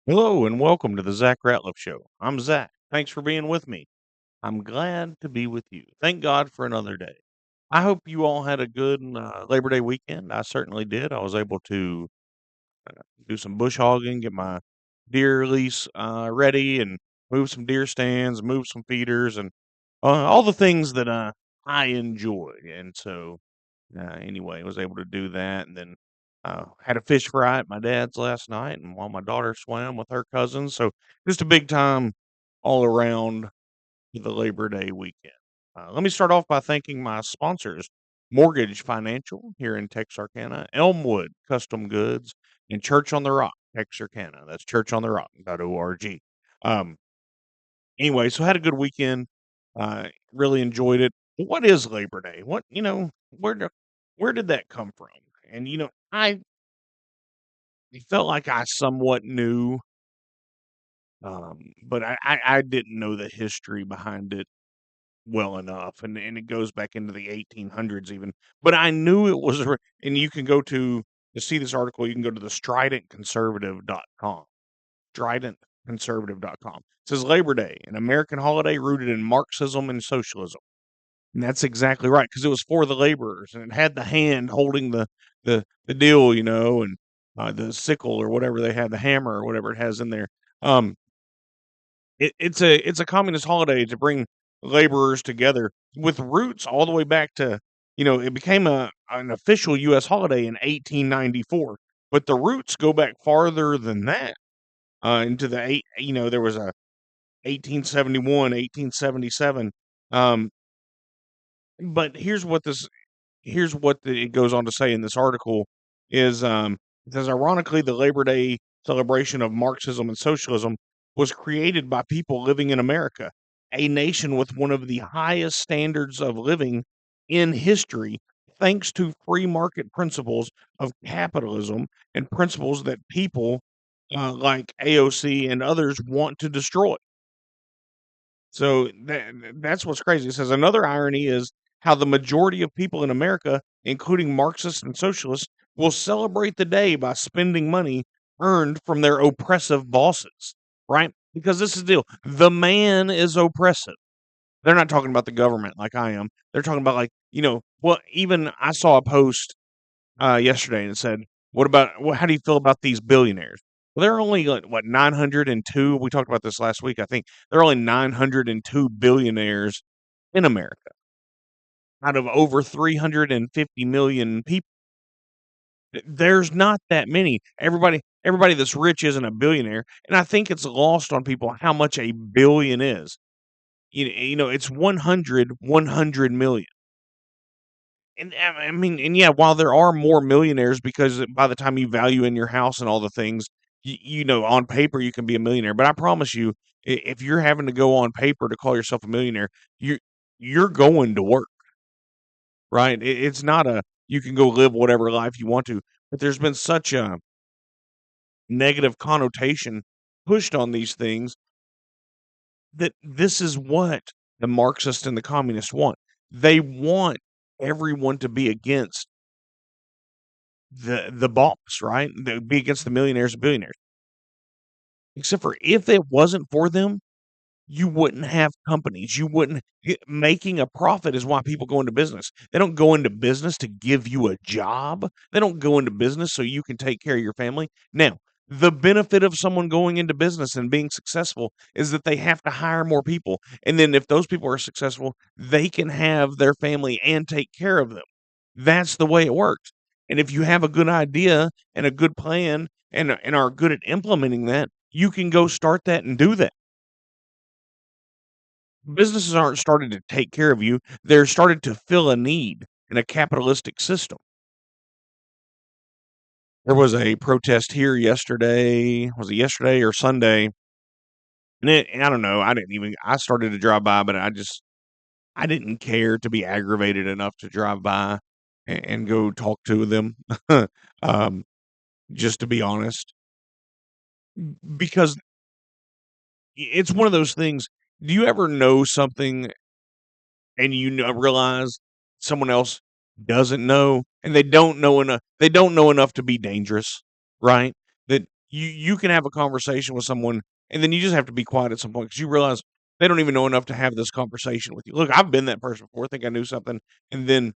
Hello and welcome to the Zach Ratliff Show. I'm Zach. Thanks for being with me. I'm glad to be with you. Thank God for another day. I hope you all had a good Labor Day weekend. I certainly did. I was able to do some bush hogging, get my deer lease ready, and move some deer stands, move some feeders, and all the things that I enjoy. And so, anyway, I was able to do that, and then had a fish fry at my dad's last night, and while my daughter swam with her cousins, so just a big time all around the Labor Day weekend. Let me start off by thanking my sponsors, Mortgage Financial here in Texarkana, Elmwood Custom Goods, and Church on the Rock, Texarkana. That's churchontherock.org. Um, anyway, so I had a good weekend. Really enjoyed it. What is Labor Day? Where did that come from? And I felt like I somewhat knew, but I didn't know the history behind it well enough, and it goes back into the 1800s even. But I knew it was, and you can go to see this article. You can go to the stridentconservative.com. Stridentconservative.com. It says Labor Day, an American holiday rooted in Marxism and socialism. And that's exactly right, because it was for the laborers, and it had the hand holding the deal, and the sickle or whatever they had, the hammer or whatever it has in there. Um, it's a communist holiday to bring laborers together with roots all the way back to, it became an official U.S. holiday in 1894, but the roots go back farther than that, into the eight. There was a 1871, 1877. Um, but it goes on to say in this article is, it says, ironically, the Labor Day celebration of Marxism and socialism was created by people living in America, a nation with one of the highest standards of living in history, thanks to free market principles of capitalism and principles that people like AOC and others want to destroy. So that's what's crazy. It says another irony is how the majority of people in America, including Marxists and socialists, will celebrate the day by spending money earned from their oppressive bosses, right? Because this is the deal. The man is oppressive. They're not talking about the government like I am. They're talking about, like, well, even I saw a post yesterday, and it said, how do you feel about these billionaires? Well, there are only, like, what, 902. We talked about this last week, I think. There are only 902 billionaires in America out of over 350 million people. There's not that many. Everybody that's rich isn't a billionaire, and I think it's lost on people how much a billion is. It's 100 million. And I mean, and yeah, while there are more millionaires, because by the time you value in your house and all the things, on paper you can be a millionaire. But I promise you, if you're having to go on paper to call yourself a millionaire, you're going to work, right? It's not a you can go live whatever life you want to. But there's been such a negative connotation pushed on these things that this is what the Marxists and the communists want. They want everyone to be against the boss, right? They'd be against the millionaires and billionaires. Except for if it wasn't for them, you wouldn't have companies. You wouldn't making a profit is why people go into business. They don't go into business to give you a job. They don't go into business so you can take care of your family. Now, the benefit of someone going into business and being successful is that they have to hire more people. And then if those people are successful, they can have their family and take care of them. That's the way it works. And if you have a good idea and a good plan and are good at implementing that, you can go start that and do that. Businesses aren't started to take care of you, they're started to fill a need in a capitalistic system. There was a protest here yesterday. Was it yesterday or Sunday? And I don't know. I started to drive by, but I didn't care to be aggravated enough to drive by and go talk to them. um, just to be honest, because it's one of those things. Do you ever know something and realize someone else doesn't know, and they don't know enough to be dangerous, right? That you can have a conversation with someone, and then you just have to be quiet at some point because you realize they don't even know enough to have this conversation with you. Look, I've been that person before. I think I knew something, and then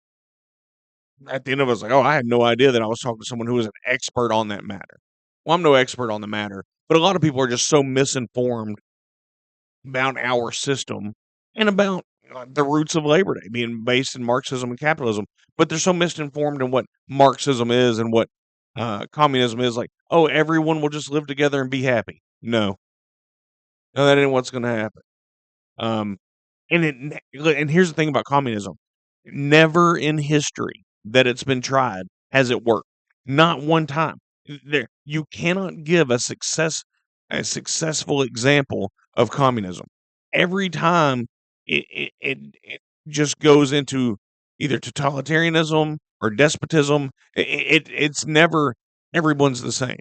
at the end of it, I was like, "Oh, I had no idea that I was talking to someone who was an expert on that matter." Well, I'm no expert on the matter, but a lot of people are just so misinformed about our system and about the roots of Labor Day being based in Marxism and capitalism. But they're so misinformed in what Marxism is and what communism is. Like, oh, everyone will just live together and be happy. No, no, that ain't what's going to happen. Um, and here's the thing about communism: never in history that it's been tried has it worked. Not one time. There, you cannot give a successful example of communism. Every time it just goes into either totalitarianism or despotism. It's never everyone's the same.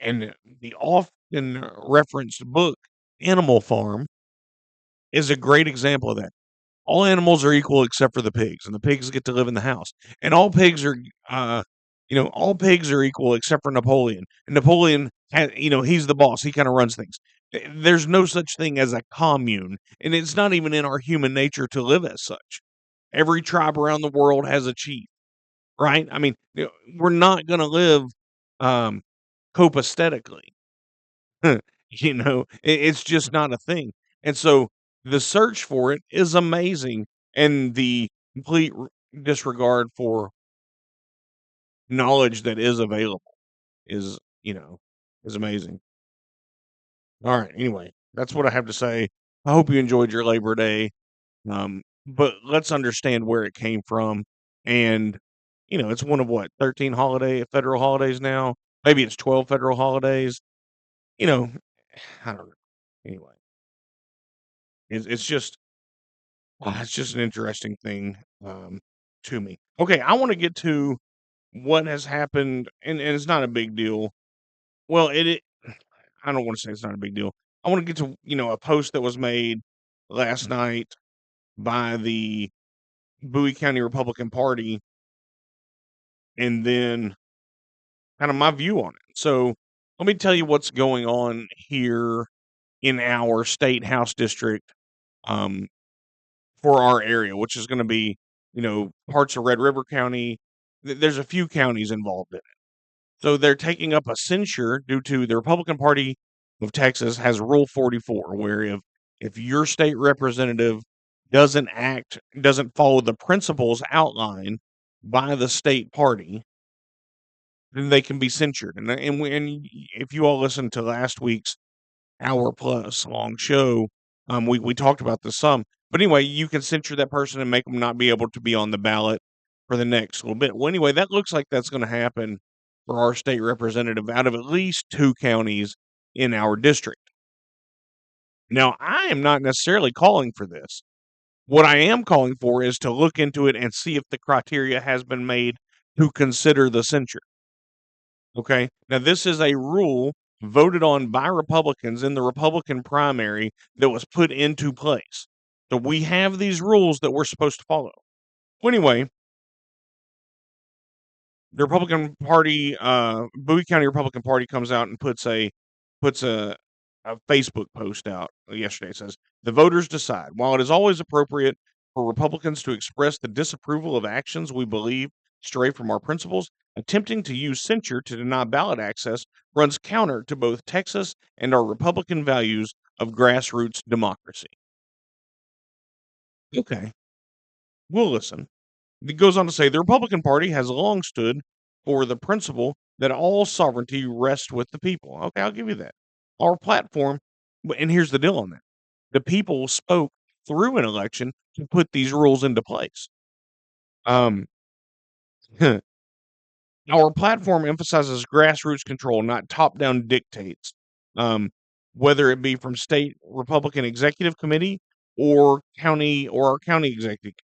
And the often referenced book Animal Farm is a great example of that. All animals are equal except for the pigs, and the pigs get to live in the house. And all pigs are, all pigs are equal except for Napoleon. And Napoleon, he's the boss. He kind of runs things. There's no such thing as a commune, and it's not even in our human nature to live as such. Every tribe around the world has a chief, right? I mean, we're not going to live um, copacetically. It's just not a thing. And so the search for it is amazing, and the complete disregard for knowledge that is available is, is amazing. All right. Anyway, that's what I have to say. I hope you enjoyed your Labor Day. But let's understand where it came from. And, it's one of what, 13 federal holidays now? Maybe it's 12 federal holidays. You know, I don't know. Anyway, it's just it's just an interesting thing, to me. Okay, I wanna get to what has happened, and it's not a big deal. Well, I don't wanna say it's not a big deal. I wanna get to, a post that was made last night by the Bowie County Republican Party, and then kinda my view on it. So, let me tell you what's going on here in our state house district, um, for our area, which is gonna be, parts of Red River County. There's a few counties involved in it. So they're taking up a censure due to the Republican Party of Texas has Rule 44, where if your state representative doesn't follow the principles outlined by the state party, then they can be censured. And if you all listened to last week's hour plus long show, we talked about this some. But anyway, you can censure that person and make them not be able to be on the ballot for the next little bit. Well, anyway, that looks like that's going to happen for our state representative out of at least two counties in our district. Now, I am not necessarily calling for this. What I am calling for is to look into it and see if the criteria has been made to consider the censure. Okay. Now, this is a rule voted on by Republicans in the Republican primary that was put into place. So we have these rules that we're supposed to follow. Well, anyway, the Republican Party, Bowie County Republican Party comes out and puts a Facebook post out yesterday. It says, "The voters decide. While it is always appropriate for Republicans to express the disapproval of actions we believe stray from our principles, attempting to use censure to deny ballot access runs counter to both Texas and our Republican values of grassroots democracy." Okay, we'll listen. It goes on to say the Republican Party has long stood for the principle that all sovereignty rests with the people. Okay, I'll give you that. Our platform, and here's the deal on that: the people spoke through an election to put these rules into place. Um, Our platform emphasizes grassroots control, not top-down dictates, um, whether it be from state Republican executive committee or our county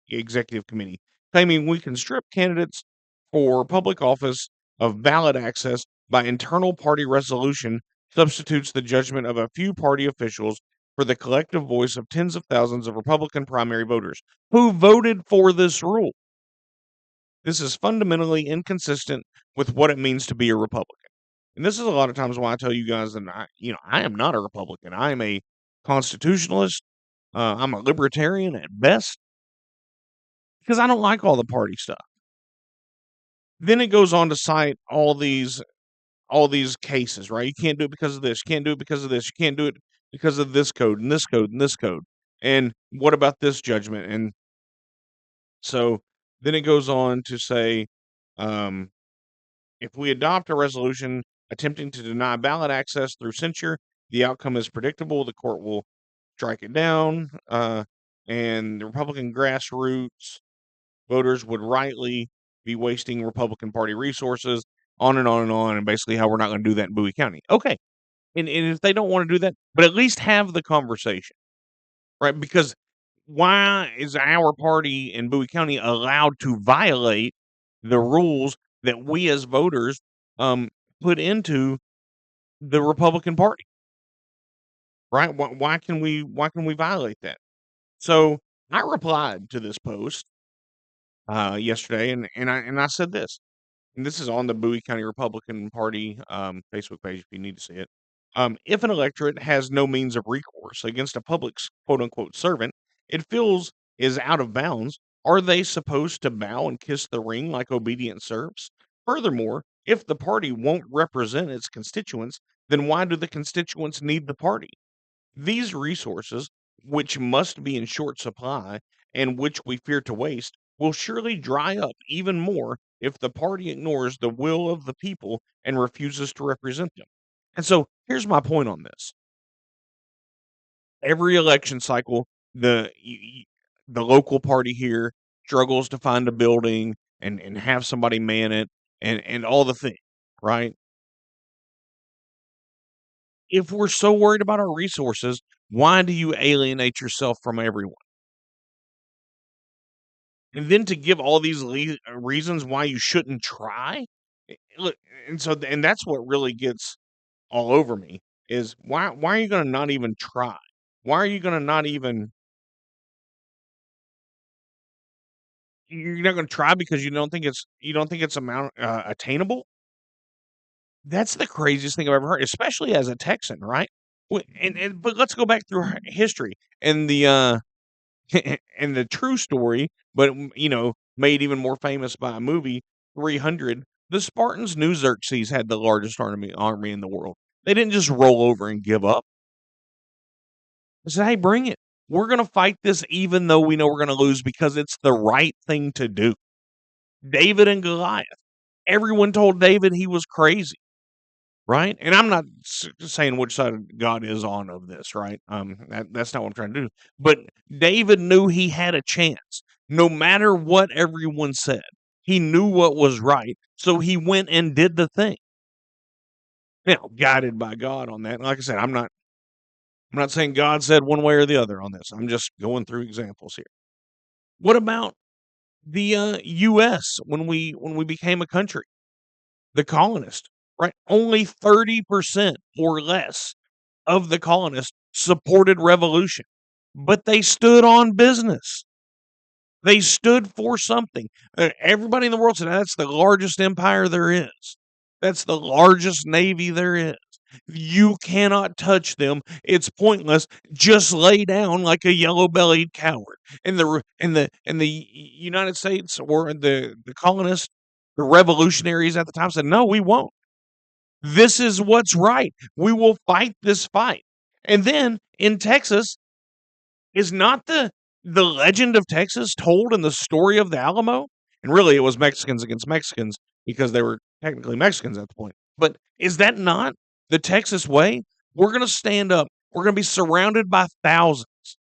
executive committee, claiming we can strip candidates for public office of ballot access by internal party resolution substitutes the judgment of a few party officials for the collective voice of tens of thousands of Republican primary voters who voted for this rule. This is fundamentally inconsistent with what it means to be a Republican. And this is a lot of times why I tell you guys that I am not a Republican. I am a constitutionalist. I'm a libertarian at best because I don't like all the party stuff. Then it goes on to cite all these cases, right? You can't do it because of this. You can't do it because of this. You can't do it because of this code and this code and this code. And what about this judgment? And so then it goes on to say, um, if we adopt a resolution attempting to deny ballot access through censure, the outcome is predictable. The court will strike it down, and the Republican grassroots voters would rightly be wasting Republican Party resources, on and on and on, and basically how we're not going to do that in Bowie County. Okay, and if they don't want to do that, but at least have the conversation, right? Because why is our party in Bowie County allowed to violate the rules that we as voters um, put into the Republican Party, right? Why can we violate that? So I replied to this post yesterday, and I said this. And this is on the Bowie County Republican Party Facebook page if you need to see it. If an electorate has no means of recourse against a public's quote unquote servant, it feels is out of bounds. Are they supposed to bow and kiss the ring like obedient serfs? Furthermore, if the party won't represent its constituents, then why do the constituents need the party? These resources, which must be in short supply and which we fear to waste, will surely dry up even more if the party ignores the will of the people and refuses to represent them. And so here's my point on this. Every election cycle, the local party here struggles to find a building and have somebody man it and all the things, right? If we're so worried about our resources, why do you alienate yourself from everyone? And then to give all these reasons why you shouldn't try? Look, and that's what really gets all over me is why are you gonna not even try? Why are you gonna not even you're not gonna try because you don't think it's amount attainable? That's the craziest thing I've ever heard, especially as a Texan, right? But let's go back through history and the and the true story, but made even more famous by a movie, 300. The Spartans knew Xerxes had the largest army in the world. They didn't just roll over and give up. They said, "Hey, bring it. We're gonna fight this, even though we know we're gonna lose, because it's the right thing to do." David and Goliath. Everyone told David he was crazy. Right? And I'm not saying which side of God is on of this, right? That's not what I'm trying to do. But David knew he had a chance, no matter what everyone said. He knew what was right, so he went and did the thing. Now, guided by God on that. And like I said, I'm not saying God said one way or the other on this. I'm just going through examples here. What about the U.S. when we became a country? The colonists, right? Only 30% or less of the colonists supported revolution, but they stood on business. They stood for something. Everybody in the world said that's the largest empire there is. That's the largest navy there is. You cannot touch them. It's pointless. Just lay down like a yellow-bellied coward. And the United States or the colonists, the revolutionaries at the time said, "No, we won't. This is what's right. We will fight this fight." And then in Texas, is not the legend of Texas told in the story of the Alamo? And really, it was Mexicans against Mexicans because they were technically Mexicans at the point. But is that not the Texas way? We're going to stand up. We're going to be surrounded by thousands,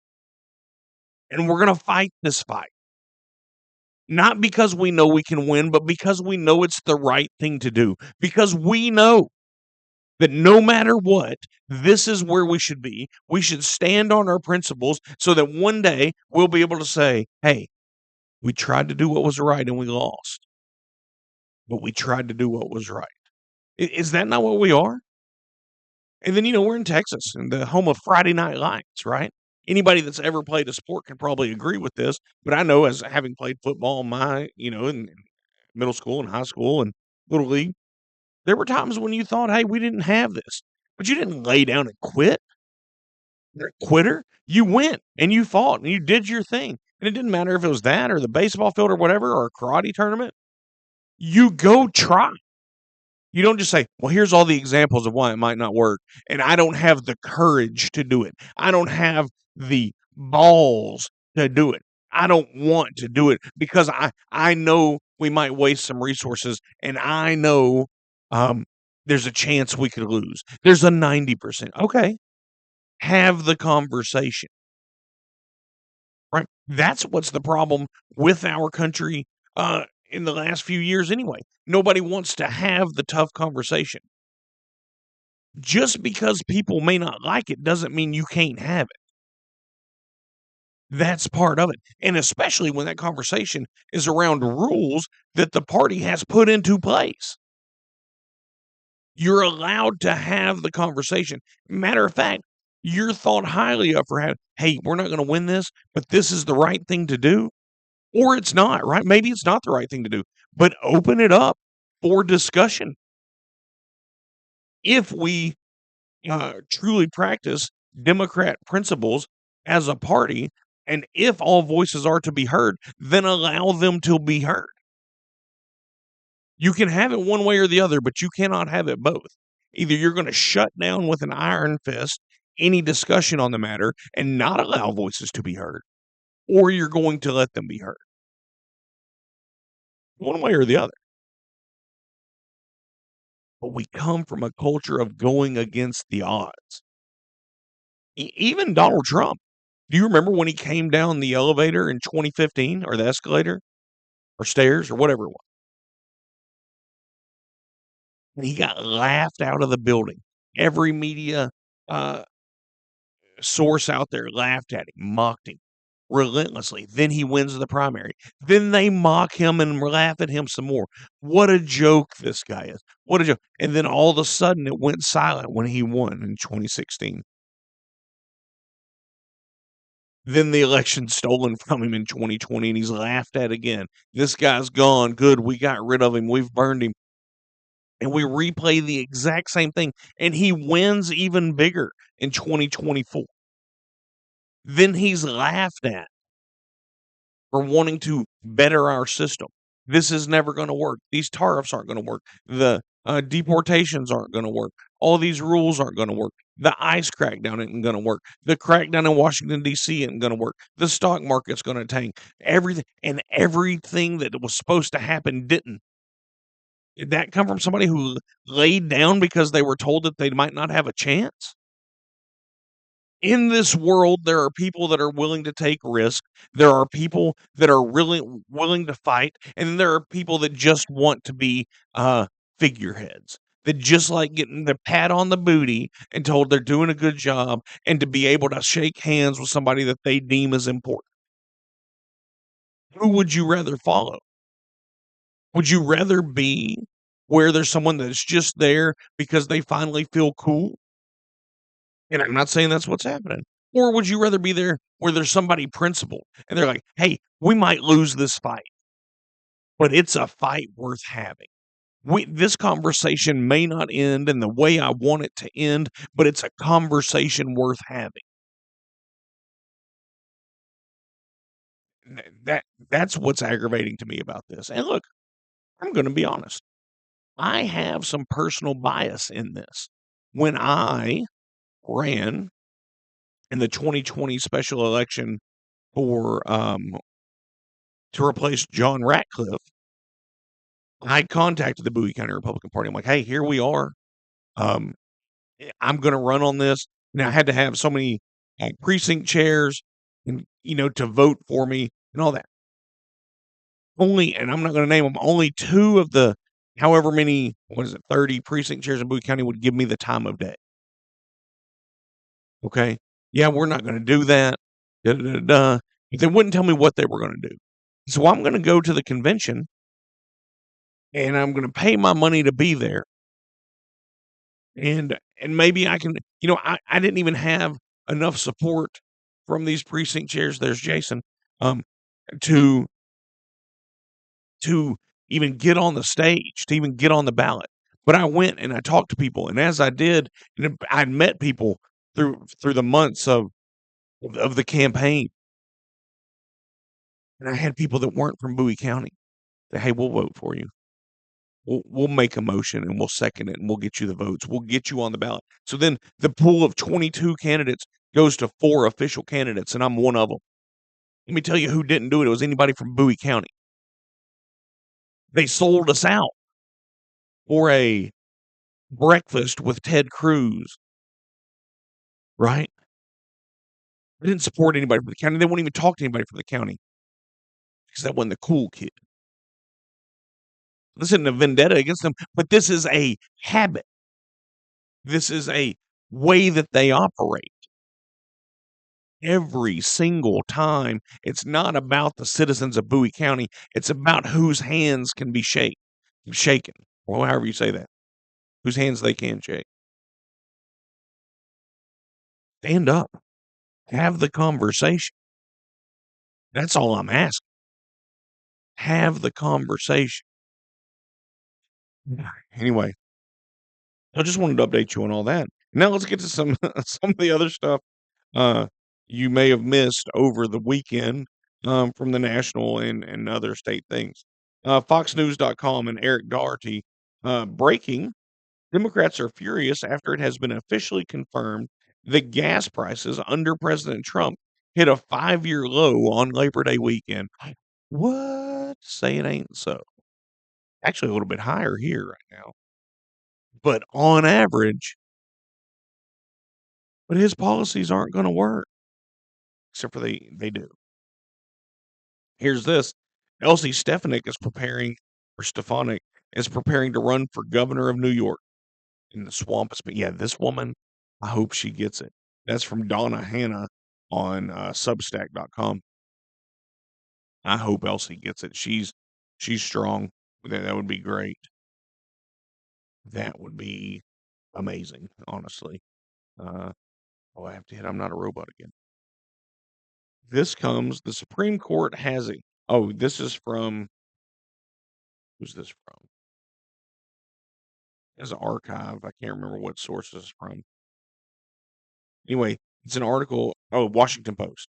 and we're going to fight this fight. Not because we know we can win, but because we know it's the right thing to do. Because we know that no matter what, this is where we should be. We should stand on our principles so that one day we'll be able to say, "Hey, we tried to do what was right and we lost, but we tried to do what was right." Is that not what we are? And then, we're in Texas and the home of Friday Night Lights, right? Anybody that's ever played a sport can probably agree with this, but I know as having played football in middle school and high school and little league, There were times when you thought, "Hey, we didn't have this," but you didn't lay down and quit. You're a quitter. You went and you fought and you did your thing, and it didn't matter if it was that or the baseball field or whatever or a karate tournament. You go try. You don't just say, "Well, here's all the examples of why it might not work, and I don't have the courage to do it. I don't have the balls to do it. I don't want to do it because I know we might waste some resources, and I know um, there's a chance we could lose. There's a 90%." Okay, have the conversation, right? That's what's the problem with our country in the last few years anyway. Nobody wants to have the tough conversation. Just because people may not like it doesn't mean you can't have it. That's part of it. And especially when that conversation is around rules that the party has put into place. You're allowed to have the conversation. Matter of fact, you're thought highly of for having, hey, we're not going to win this, but this is the right thing to do. Or it's not, right? Maybe it's not the right thing to do, but open it up for discussion. If we truly practice Democrat principles as a party, and if all voices are to be heard, then allow them to be heard. You can have it one way or the other, but you cannot have it both. Either you're going to shut down with an iron fist any discussion on the matter and not allow voices to be heard, or you're going to let them be heard. One way or the other. But we come from a culture of going against the odds. Even Donald Trump. Do you remember when he came down the elevator in 2015 or the escalator or stairs or whatever it was? And he got laughed out of the building. Every media uh, source out there laughed at him, mocked him relentlessly. Then he wins the primary. Then they mock him and laugh at him some more. What a joke this guy is. What a joke. And then all of a sudden it went silent when he won in 2016. Then the election stolen from him in 2020 and he's laughed at again. This guy's gone. Good. We got rid of him. We've burned him. And we replay the exact same thing. And he wins even bigger in 2024. Then he's laughed at for wanting to better our system. This is never going to work. These tariffs aren't going to work. The deportations aren't going to work. All these rules aren't going to work. The ICE crackdown isn't going to work. The crackdown in Washington, D.C. isn't going to work. The stock market's going to tank. Everything that was supposed to happen didn't. Did that come from somebody who laid down because they were told that they might not have a chance? In this world, there are people that are willing to take risk. There are people that are really willing to fight, and then there are people that just want to be figureheads. That just like getting the pat on the booty and told they're doing a good job, and to be able to shake hands with somebody that they deem as important. Who would you rather follow? Would you rather be where there's someone that's just there because they finally feel cool? And I'm not saying that's what's happening. Or would you rather be there where there's somebody principled and they're like, "Hey, we might lose this fight, but it's a fight worth having. This conversation may not end in the way I want it to end, but it's a conversation worth having." That's what's aggravating to me about this. And look, I'm going to be honest. I have some personal bias in this. When I ran in the 2020 special election for to replace John Ratcliffe, I contacted the Bowie County Republican Party. I'm like, "Hey, here we are. Um, I'm going to run on this." Now I had to have so many precinct chairs and to vote for me and all that. And I'm not going to name them. Only two of the however many, what is it, 30 precinct chairs in Bowie County would give me the time of day. Okay, yeah, we're not going to do that. Da, da, da, da. But they wouldn't tell me what they were going to do. So I'm going to go to the convention and I'm going to pay my money to be there. And maybe I can, I didn't even have enough support from these precinct chairs. There's Jason, um, to to even get on the stage, to even get on the ballot. But I went and I talked to people, and as I did, I'd met people through the months of the campaign, and I had people that weren't from Bowie County say, "Hey, we'll vote for you. We'll make a motion and we'll second it and we'll get you the votes. We'll get you on the ballot." So then the pool of 22 candidates goes to 4 official candidates, and I'm one of them. Let me tell you who didn't do it. It was anybody from Bowie County. They sold us out for a breakfast with Ted Cruz, right? They didn't support anybody from the county. They wouldn't even talk to anybody from the county because that wasn't the cool kid. This isn't a vendetta against them, but this is a habit. This is a way that they operate. Every single time, it's not about the citizens of Bowie County. It's about whose hands can be shaken, or however you say that, whose hands they can shake. Stand up. Have the conversation. That's all I'm asking. Have the conversation. Anyway, I just wanted to update you on all that. Now let's get to some some of the other stuff uh, you may have missed over the weekend from the national and other state things. FoxNews.com and Eric Doherty breaking. Democrats are furious after it has been officially confirmed that gas prices under President Trump hit a 5-year low on Labor Day weekend. What? Say it ain't so. Actually, a little bit higher here right now. But on average, but his policies aren't going to work, except for they do. Here's this: Elsie Stefanik is preparing, or Stefanik is preparing to run for governor of New York. In the swamp. But yeah, this woman, I hope she gets it. That's from Donna Hannah on Substack.com. I hope Elsie gets it. She's strong. That would be great. That would be amazing, honestly. I have to hit I'm not a robot again. The Supreme Court has a, this is from, who's this from? It's an archive. I can't remember what source this is from. Anyway, it's an article, Washington Post.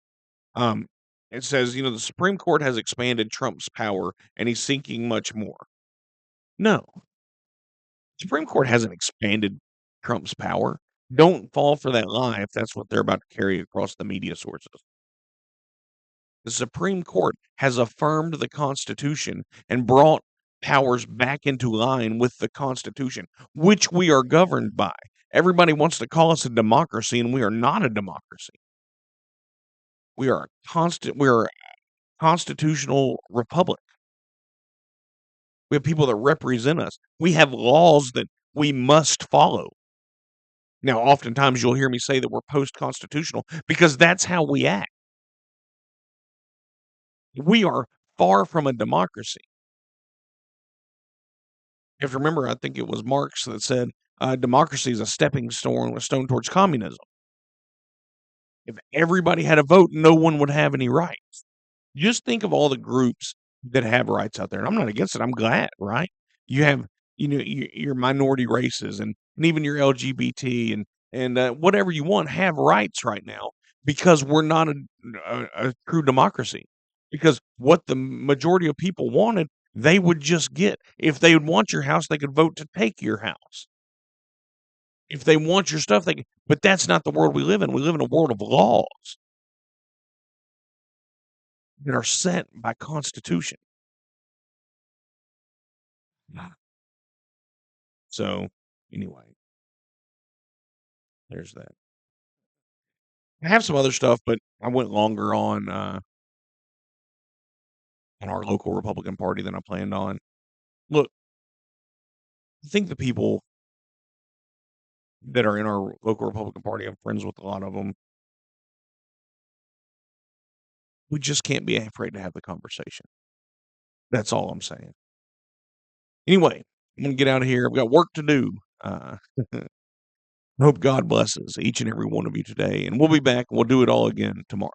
Um, it says, the Supreme Court has expanded Trump's power and he's seeking much more. No, the Supreme Court hasn't expanded Trump's power. Don't fall for that lie if that's what they're about to carry across the media sources. The Supreme Court has affirmed the Constitution and brought powers back into line with the Constitution, which we are governed by. Everybody wants to call us a democracy, and we are not a democracy. We are a constitutional republic. We have people that represent us. We have laws that we must follow. Now, oftentimes you'll hear me say that we're post-constitutional because that's how we act. We are far from a democracy. You have to remember, I think it was Marx that said, democracy is a stepping stone towards communism. If everybody had a vote, no one would have any rights. Just think of all the groups that have rights out there. And I'm not against it. I'm glad, right? You have, your minority races and even your LGBT and whatever you want have rights right now because we're not a true democracy. Because what the majority of people wanted, they would just get. If they would want your house, they could vote to take your house. If they want your stuff, but that's not the world we live in. We live in a world of laws that are set by Constitution. So, anyway, there's that. I have some other stuff, but I went longer on our local Republican Party than I planned on. Look, I think the people that are in our local Republican Party, I'm friends with a lot of them. We just can't be afraid to have the conversation. That's all I'm saying. Anyway, I'm gonna get out of here. I've got work to do. I hope God blesses each and every one of you today, and we'll be back and we'll do it all again tomorrow.